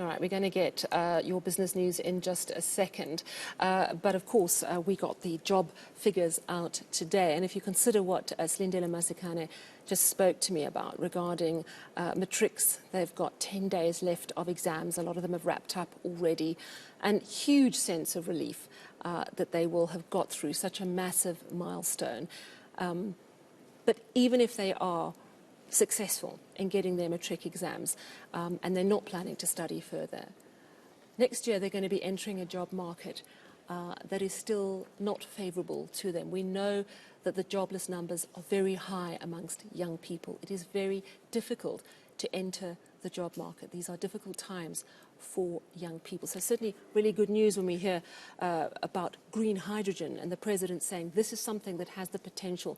All right, we're going to get your business news in just a second. But of course, we got the job figures out today. And if you consider what Slindela Masikane just spoke to me about regarding matrics, they've got 10 days left of exams. A lot of them have wrapped up already. And huge sense of relief that they will have got through such a massive milestone. But even if they are successful in getting their matric exams and they're not planning to study further, next year they're going to be entering a job market that is still not favourable to them. We know that the jobless numbers are very high amongst young people. It is very difficult to enter the job market. These are difficult times for young people. So certainly really good news when we hear about green hydrogen and the President saying this is something that has the potential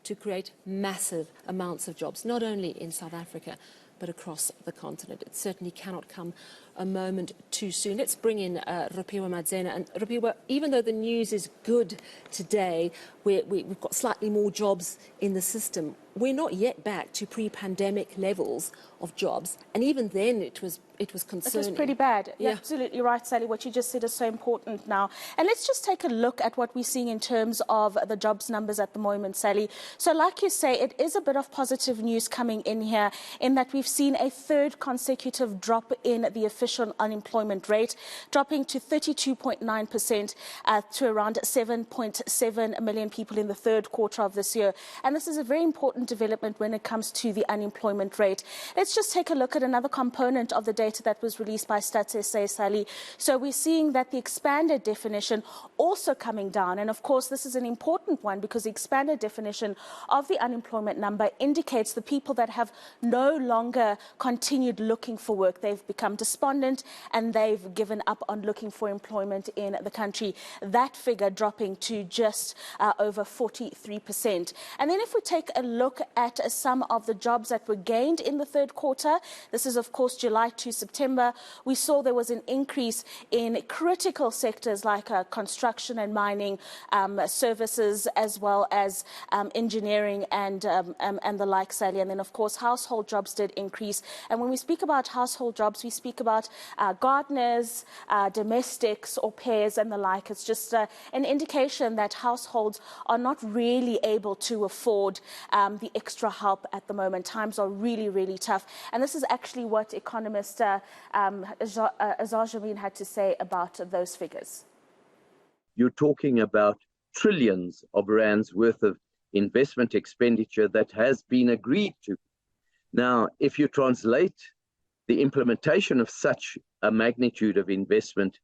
to create massive amounts of jobs, not only in South Africa, but across the continent. It certainly cannot come a moment too soon. Let's bring in Rofhiwa Madzena. And Rofhiwa, even though the news is good today, we've got slightly more jobs in the system, we're not yet back to pre-pandemic levels of jobs. And even then it was concerning. It was pretty bad. Yeah. You're absolutely right, Sally. What you just said is so important now. And let's just take a look at what we're seeing in terms of the jobs numbers at the moment, Sally. So like you say, it is a bit of positive news coming in here in that we've seen a third consecutive drop in the official unemployment rate, dropping to 32.9% to around 7.7 million people in the third quarter of this year. And this is a very important development when it comes to the unemployment rate. Let's just take a look at another component of the data that was released by Stats SA, Sally. So we're seeing that the expanded definition also coming down. And of course, this is an important one because the expanded definition of the unemployment number indicates the people that have no longer continued looking for work. They've become despondent and they've given up on looking for employment in the country. That figure dropping to just over 43%. And then if we take a look at some of the jobs that were gained in the third quarter, this is of course July to September, we saw there was an increase in critical sectors like construction and mining, services, as well as engineering and the like, Sally. And then of course household jobs did increase. And when we speak about household jobs, we speak about gardeners, domestics, au pairs and the like. It's just an indication that households are not really able to afford the extra help at the moment. Times are really, really tough. And this is actually what economist Azar Jamin had to say about those figures. You're talking about trillions of rands worth of investment expenditure that has been agreed to. Now, if you translate the implementation of such a magnitude of investment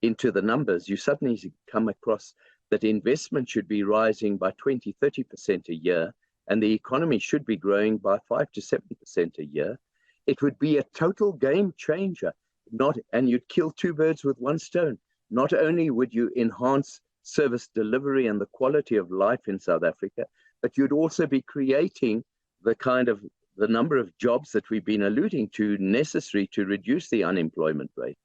into the numbers, you suddenly come across that investment should be rising by 20–30% a year, and the economy should be growing by 5 to 7% a year. It would be a total game changer, and you'd kill two birds with one stone. Not only would you enhance service delivery and the quality of life in South Africa, but you'd also be creating the number of jobs that we've been alluding to necessary to reduce the unemployment rate.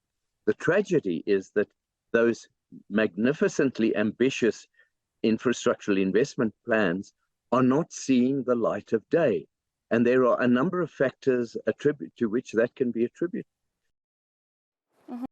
The tragedy is that those magnificently ambitious infrastructural investment plans are not seeing the light of day. And there are a number of factors to which that can be attributed.